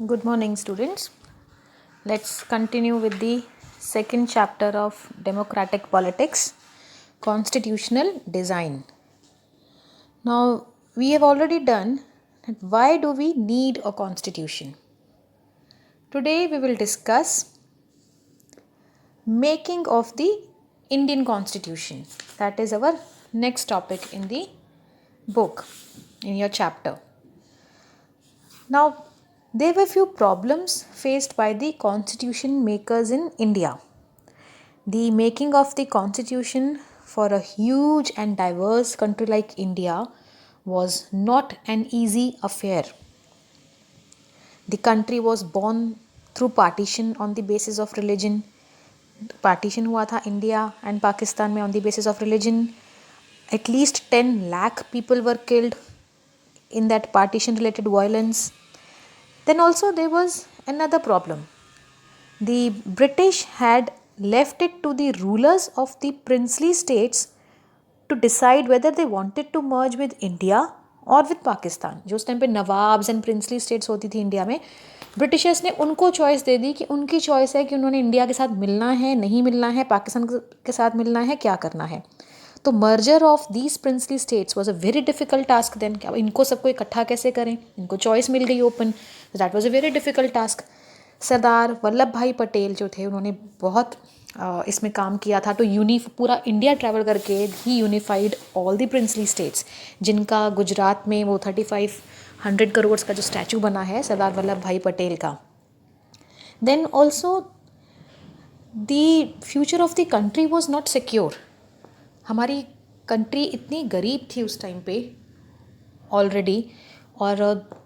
Good morning, students. Let's continue with the second chapter of Democratic Politics, Constitutional Design. Now, we have already done that why do we need a constitution? Today, we will discuss making of the Indian Constitution. That is our next topic in the book, in your chapter. Now, there were few problems faced by the constitution makers in India. The making of the constitution for a huge and diverse country like India was not an easy affair. The country was born through partition on the basis of religion. Partition हुआ था India and Pakistan में on the basis of religion. At least 10 lakh people were killed in that partition related violence. Then also there was another problem. The British had left it to the rulers of the princely states to decide whether they wanted to merge with India और with Pakistan. जो उस time पे nawabs and princely states होती थी India में, Britishers ने उनको choice दे दी कि उनकी चॉइस है कि उन्होंने इंडिया के साथ मिलना है, नहीं मिलना है, पाकिस्तान के साथ मिलना है, क्या करना है. तो merger of these princely states was a very difficult task then. क्या इनको सबको इकट्ठा कैसे करें, इनको चॉइस मिल गई open. That was a very difficult task. Sardar Vallabhbhai Patel जो थे उन्होंने बहुत इसमें काम किया था. तो पूरा इंडिया ट्रैवल करके ही unified all the princely states, जिनका गुजरात में वो 3500 करोड़ का जो स्टैचू बना है सरदार वल्लभ भाई पटेल का. Then also the future of the country was not secure. हमारी कंट्री इतनी गरीब थी उस टाइम पे ऑलरेडी, और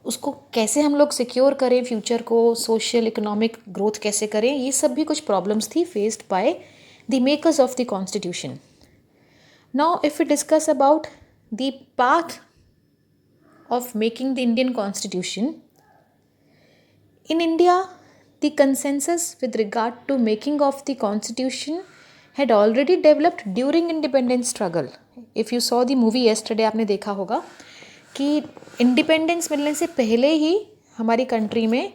उसको कैसे हम लोग सिक्योर करें फ्यूचर को, सोशल इकोनॉमिक ग्रोथ कैसे करें, ये सब भी कुछ प्रॉब्लम्स थी faced by the makers of the constitution. Now if we discuss about the path of making the Indian constitution in India, the consensus with regard to making of the constitution had already developed during independence struggle. If you saw the movie yesterday, आपने देखा होगा कि independence मिलने से पहले ही हमारी country में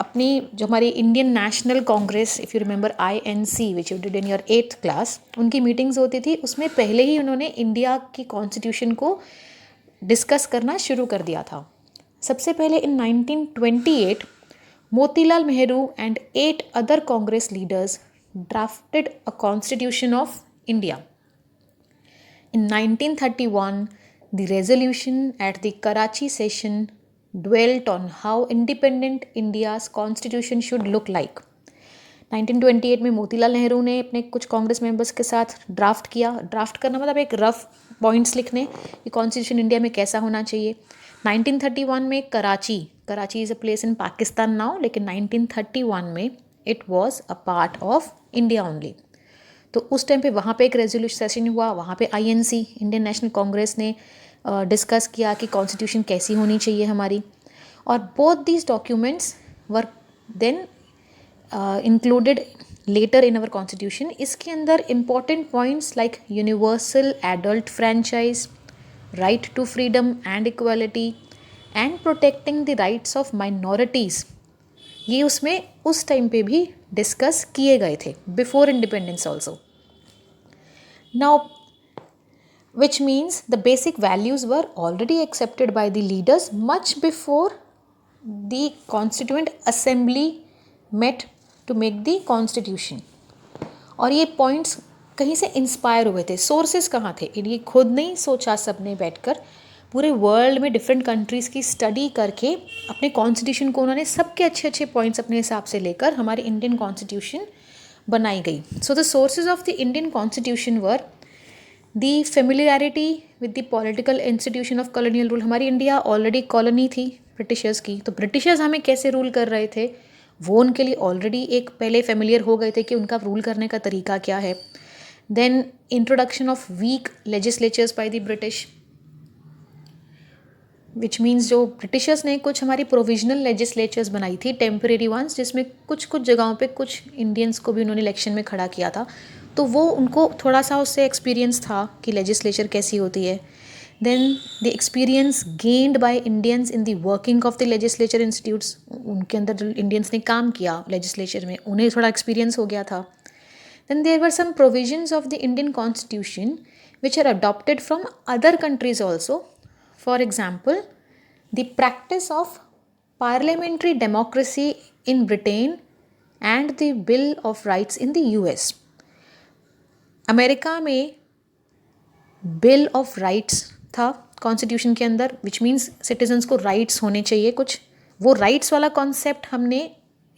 अपनी जो हमारी Indian national Congress, if you remember INC which you did in your 8th class, उनकी मीटिंग्स होती थी. उसमें पहले ही उन्होंने इंडिया की कॉन्स्टिट्यूशन को डिस्कस करना शुरू कर दिया था. सबसे पहले इन 1928 Motilal Nehru and 8 other Congress leaders drafted a constitution of India. In 1931, the resolution at the Karachi session dwelt on how independent India's constitution should look like. 1928 में मोतीलाल नेहरू ने अपने कुछ कांग्रेस मेंबर्स के साथ ड्राफ्ट किया. ड्राफ्ट करना मतलब एक रफ पॉइंट्स लिखने कि कॉन्स्टिट्यूशन इंडिया में कैसा होना चाहिए. 1931 में Karachi is a place in Pakistan now, लेकिन 1931 में it was a part of India only. तो उस टाइम पे वहाँ पे एक रेजोल्यूशन सेशन हुआ. वहाँ पे INC इंडियन नेशनल कांग्रेस ने डिस्कस किया कि कॉन्स्टिट्यूशन कैसी होनी चाहिए हमारी. और both these documents were then included later in our constitution. इसके अंदर important points like universal adult franchise, right to freedom and equality and protecting the rights of minorities, ये उसमें उस टाइम पे भी डिस्कस किए गए थे before independence also. Now which means the basic values were already accepted by the leaders much before the constituent assembly met to make the constitution. और ये पॉइंट्स कहीं से इंस्पायर हुए थे. सोर्सेज कहाँ थे? ये खुद नहीं सोचा सबने बैठकर, पूरे वर्ल्ड में डिफरेंट कंट्रीज़ की स्टडी करके अपने कॉन्स्टिट्यूशन को उन्होंने सबके अच्छे अच्छे पॉइंट्स अपने हिसाब से लेकर हमारी इंडियन कॉन्स्टिट्यूशन बनाई गई. So the sources of the Indian constitution were the familiarity with the political institution of colonial rule. हमारी इंडिया ऑलरेडी कॉलोनी थी ब्रिटिशर्स की, तो ब्रिटिशर्स हमें कैसे रूल कर रहे थे वो उनके लिए ऑलरेडी एक पहले फेमिलियर हो गए थे कि उनका रूल करने का तरीका क्या है. Then introduction of weak legislatures by the British, which means जो ब्रिटिशर्स ने कुछ हमारी प्रोविजनल लेजिस्लेचर्स बनाई थी, टेम्परेरी वंस, जिसमें कुछ कुछ जगहों पे कुछ इंडियंस को भी उन्होंने इलेक्शन में खड़ा किया था. तो वो उनको थोड़ा सा उससे एक्सपीरियंस था कि लेजिस्लेचर कैसी होती है. Then the experience gained by Indians in the working of the legislature institutes, उनके अंदर जो Indians ने काम किया legislature में उन्हें थोड़ा experience हो गया था. Then there were some provisions of the Indian constitution which are adopted from other countries also. For example, the practice of parliamentary democracy in Britain and the Bill of Rights in the US. America में bill of rights था constitution के अंदर, which means citizens को rights होने चाहिए कुछ. वो rights वाला कॉन्सेप्ट हमने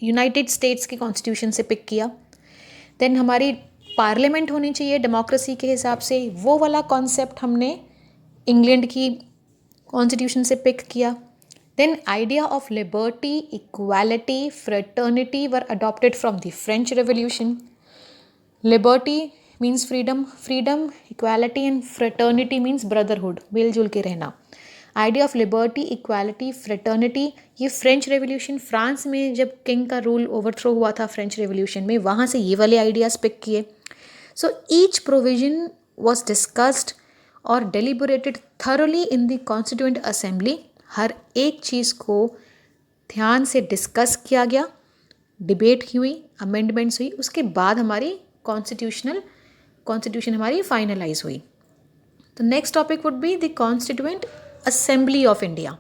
यूनाइटेड स्टेट्स के कॉन्स्टिट्यूशन से पिक किया. देन हमारी पार्लियामेंट होनी चाहिए डेमोक्रेसी के हिसाब से, वो वाला कॉन्सेप्ट हमने इंग्लैंड की कॉन्स्टिट्यूशन से पिक किया. Then idea of liberty, equality, fraternity were adopted from the French revolution. Liberty means freedom, freedom, equality and fraternity means brotherhood, मिलजुल के रहना. Idea of liberty, equality, fraternity ये फ्रेंच रेवोल्यूशन, फ्रांस में जब king का rule overthrow हुआ था French revolution में, वहाँ से ये वाले आइडियाज़ पिक किए. So each provision was discussed और deliberated thoroughly in the constituent assembly. हर एक चीज़ को ध्यान से डिस्कस किया गया, डिबेट हुई, अमेंडमेंट्स हुई, उसके बाद हमारी कॉन्स्टिट्यूशन हमारी फाइनलाइज हुई. तो next topic would be the constituent assembly of India.